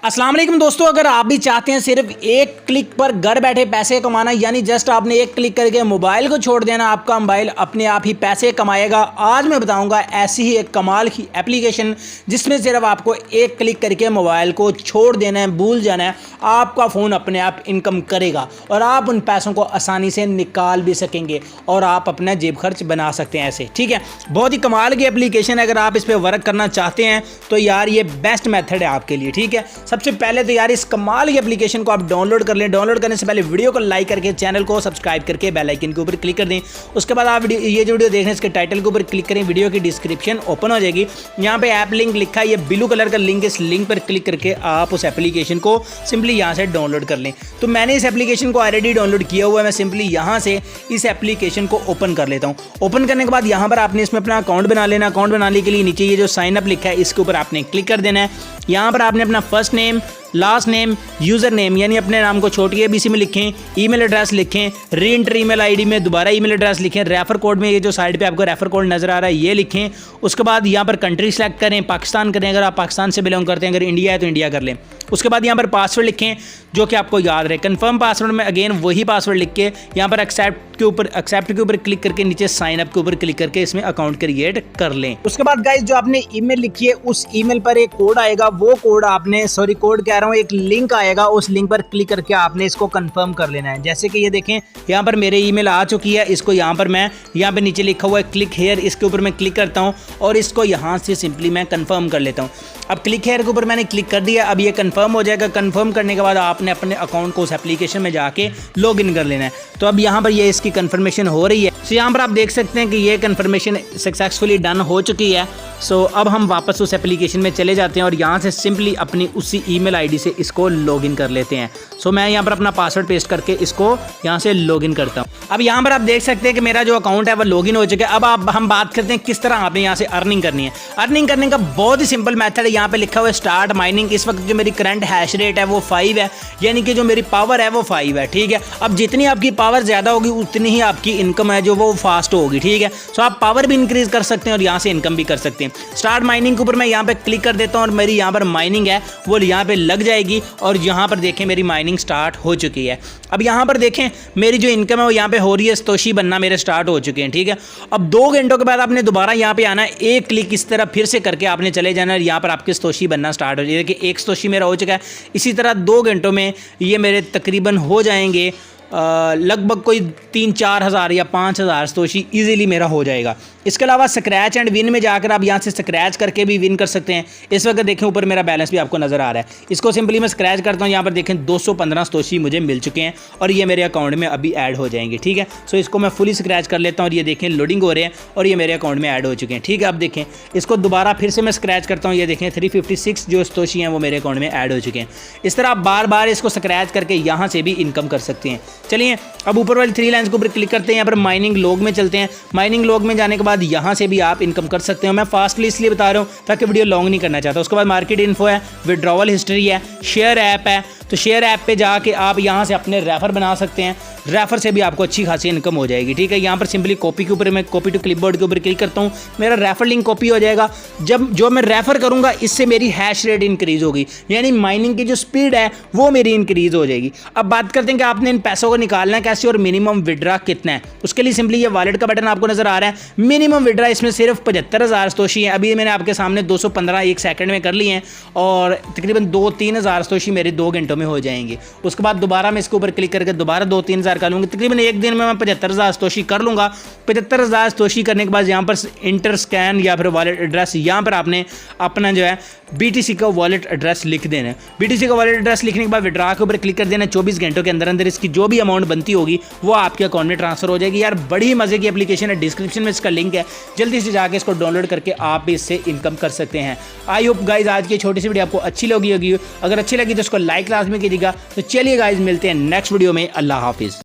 अस्सलाम वालेकुम दोस्तों, अगर आप भी चाहते हैं सिर्फ एक क्लिक पर घर बैठे पैसे कमाना, यानी जस्ट आपने एक क्लिक करके मोबाइल को छोड़ देना, आपका मोबाइल अपने आप ही पैसे कमाएगा। आज मैं बताऊंगा ऐसी ही एक कमाल की एप्लीकेशन जिसमें सिर्फ आपको एक क्लिक करके मोबाइल को छोड़ देना है, भूल जाना है, आपका फ़ोन अपने आप इनकम करेगा और आप उन पैसों को आसानी से निकाल भी सकेंगे और आप अपना जेब खर्च बना सकते हैं ऐसे। ठीक है, बहुत ही कमाल की एप्लीकेशन है। अगर आप इस पर वर्क करना चाहते हैं तो यार ये बेस्ट मेथड है आपके लिए। ठीक है, सबसे पहले तो यार इस कमाल की एप्लीकेशन को आप डाउनलोड कर लें। डाउनलोड करने से पहले वीडियो को लाइक करके चैनल को सब्सक्राइब करके बेल आइकन के ऊपर क्लिक कर दें। उसके बाद आप ये जो वीडियो देख रहे हैं इसके टाइटल के ऊपर क्लिक करें, वीडियो की डिस्क्रिप्शन ओपन हो जाएगी। यहाँ पे ऐप लिंक लिखा है, ये ब्लू कलर का लिंक, इस लिंक पर क्लिक करके आप उस एप्लीकेशन को सिंपली यहाँ से डाउनलोड कर लें। तो मैंने इस एप्लीकेशन को ऑलरेडी डाउनलोड किया हुआ है, मैं सिंपली यहाँ से इस एप्लीकेशन को ओपन कर लेता हूँ। ओपन करने के बाद यहाँ पर आपने इसमें अपना अकाउंट बना लेना। अकाउंट बनाने के लिए नीचे ये जो साइन अप लिखा है इसके ऊपर आपने क्लिक कर देना है। यहाँ पर आपने अपना first name, last name, user name यानी अपने नाम को छोटी एबीसी में लिखें, ईमेल एड्रेस लिखें, री एंटर ईमेल आईडी में दोबारा ईमेल एड्रेस लिखें, रेफर कोड में ये जो साइड पे आपको रेफर कोड नज़र आ रहा है ये लिखें। उसके बाद यहाँ पर कंट्री सेलेक्ट करें, पाकिस्तान करें अगर आप पाकिस्तान से बिलोंग करते हैं, अगर इंडिया है तो इंडिया कर लें। उसके बाद यहाँ पर पासवर्ड लिखें जो कि आपको याद रहे। कंफर्म पासवर्ड में अगेन वही पासवर्ड लिख के यहाँ पर एक्सेप्ट के ऊपर क्लिक करके नीचे साइन अप के ऊपर क्लिक करके इसमें अकाउंट क्रिएट कर लें। उसके बाद गाइस जो आपने ईमेल लिखी है उस ईमेल पर एक कोड आएगा, वो कोड आपने कोड कह रहा हूँ, एक लिंक आएगा, उस लिंक पर क्लिक करके आपने इसको कंफर्म कर लेना है। जैसे कि ये देखें यहाँ पर मेरे ईमेल आ चुकी है, इसको यहाँ पर मैं यहाँ पे नीचे लिखा हुआ है क्लिक हेयर, इसके ऊपर मैं क्लिक करता हूँ और इसको यहाँ से सिंपली मैं कंफर्म कर लेता हूँ। अब क्लिक हेयर के ऊपर मैंने क्लिक कर दिया, अब ये कंफर्म हो जाएगा। कंफर्म करने के बाद आपने अपने अकाउंट को उस एप्लीकेशन में जाके लॉगिन कर लेना है। तो अब यहाँ पर ये इसकी कंफर्मेशन हो रही है। सो यहाँ पर आप देख सकते हैं कि ये कंफर्मेशन सक्सेसफुली डन हो चुकी है। सो अब हम वापस उस एप्लीकेशन में चले जाते हैं और यहाँ से सिंपली अपनी उसी ईमेल आईडी से इसको लॉगिन कर लेते हैं। सो मैं यहाँ पर अपना पासवर्ड पेस्ट करके इसको यहाँ से लॉगिन करता हूँ। अब यहाँ पर आप देख सकते हैं कि मेरा जो अकाउंट है वो लॉगिन हो चुका है। अब हम बात करते हैं किस तरह आपने यहाँ से अर्निंग करनी है। अर्निंग करने का बहुत ही सिंपल मेथड है, यहाँ पे लिखा हुआ है स्टार्ट माइनिंग। इस वक्त जो मेरी करंट हैश रेट है वो 5 है, यानी कि जो मेरी पावर है वो 5 है। ठीक है, अब जितनी आपकी पावर ज़्यादा होगी उतनी ही आपकी इनकम है जो वो फास्ट होगी। ठीक है, सो आप पावर भी इंक्रीज कर सकते हैं और यहाँ से इनकम भी कर सकते हैं। स्टार्ट माइनिंग के ऊपर मैं यहाँ पे क्लिक कर देता हूँ और मेरी यहाँ पर माइनिंग है वो यहाँ पे लग जाएगी और यहाँ पर देखें मेरी माइनिंग स्टार्ट हो चुकी है। अब यहाँ पर देखें मेरी जो इनकम है वो यहाँ पे हो रही है, सतोशी बनना मेरे स्टार्ट हो चुके हैं। ठीक है, अब 2 घंटों के बाद आपने दोबारा यहाँ पे आना है, एक क्लिक इस तरह फिर से करके आपने चले जाना है, यहाँ पर आपकी सतोशी बनना स्टार्ट हो जाएगी। देखिए 1 सतोशी मेरा हो चुका है। इसी तरह 2 घंटों में ये मेरे तकरीबन हो जाएंगे लगभग कोई 3-4 हज़ार या 5 हज़ार सतोशी ईजिली मेरा हो जाएगा। इसके अलावा स्क्रैच एंड विन में जाकर आप यहाँ से स्क्रैच करके भी विन कर सकते हैं। इस वक्त देखें ऊपर मेरा बैलेंस भी आपको नज़र आ रहा है, इसको सिंपली मैं स्क्रैच करता हूँ। यहाँ पर देखें 215 सतोशी मुझे मिल चुके हैं और ये मेरे अकाउंट में अभी ऐड हो जाएंगे। ठीक है, सो इसको मैं फुली स्क्रैच कर लेता हूँ और ये देखें लोडिंग हो रहे हैं और ये मेरे अकाउंट में ऐड हो चुके हैं। ठीक है, अब देखें इसको दोबारा फिर से मैं स्क्रैच करता हूँ, ये देखें 356 जो सतोशी हैं वो मेरे अकाउंट में ऐड हो चुके हैं। इस तरह आप बार बार इसको स्क्रैच करके यहाँ से भी इनकम कर सकते हैं। चलिए अब ऊपर वाली 3 लाइन्स के ऊपर क्लिक करते हैं, यहाँ पर माइनिंग लॉग में चलते हैं। माइनिंग लॉग में जाने के बाद यहाँ से भी आप इनकम कर सकते हो। मैं फास्टली इसलिए बता रहा हूँ ताकि वीडियो लॉन्ग नहीं करना चाहता। उसके बाद मार्केट इन्फो है, विड्रॉवल हिस्ट्री है, शेयर ऐप है। तो शेयर ऐप पे जाके आप यहाँ से अपने रेफर बना सकते हैं, रेफर से भी आपको अच्छी खासी इनकम हो जाएगी। ठीक है, यहाँ पर सिंपली कॉपी के ऊपर मैं कॉपी टू क्लिपबोर्ड के ऊपर क्लिक करता हूँ, मेरा रेफर लिंक कॉपी हो जाएगा। जब जो मैं रेफर करूँगा इससे मेरी हैश रेट इंक्रीज होगी, यानी माइनिंग की जो स्पीड है वो मेरी इंक्रीज हो जाएगी। अब बात करते हैं कि आपने इन पैसों को निकालना है कैसे और मिनिमम विड्रा कितना है। उसके लिए सिंपली ये वॉलेट का बटन आपको नजर आ रहा है। मिनिमम विड्रा इसमें सिर्फ 75,000 सतोशी है। अभी मैंने आपके सामने 215 1 सेकंड में कर लिए हैं और तकरीबन 2-3 हज़ार सतोशी मेरे 2 घंटों में हो जाएंगे। उसके बाद दोबारा मैं इसके ऊपर क्लिक करके दोबारा 2-3 हज़ार कर लूँगा। तकरीबन एक दिन में मैं 75,000 सतोशी कर लूँगा। 75,000 सतोशी करने के बाद यहाँ पर इंटर स्कैन या फिर वॉलेट एड्रेस, यहाँ पर आपने अपना जो है BTC का वॉलेट एड्रेस लिख देना है। BTC का वॉलेट एड्रेस लिखने के बाद विड्रा के ऊपर क्लिक कर देना। 24 घंटों के अंदर अंदर इसकी जो भी अमाउंट बनती होगी वो आपके अकाउंट में ट्रांसफर हो जाएगी। यार बड़ी मजे की एप्लीकेशन है, डिस्क्रिप्शन में इसका लिंक है, जल्दी से जाके इसको डाउनलोड करके आप भी इससे इनकम कर सकते हैं। आई होप गाइज आज की छोटी सी वीडियो आपको अच्छी लगी होगी। अगर अच्छी लगी तो इसको लाइक लाजमी कीजिएगा। तो चलिए गाइज मिलते हैं नेक्स्ट वीडियो में। अल्लाह हाफिज़।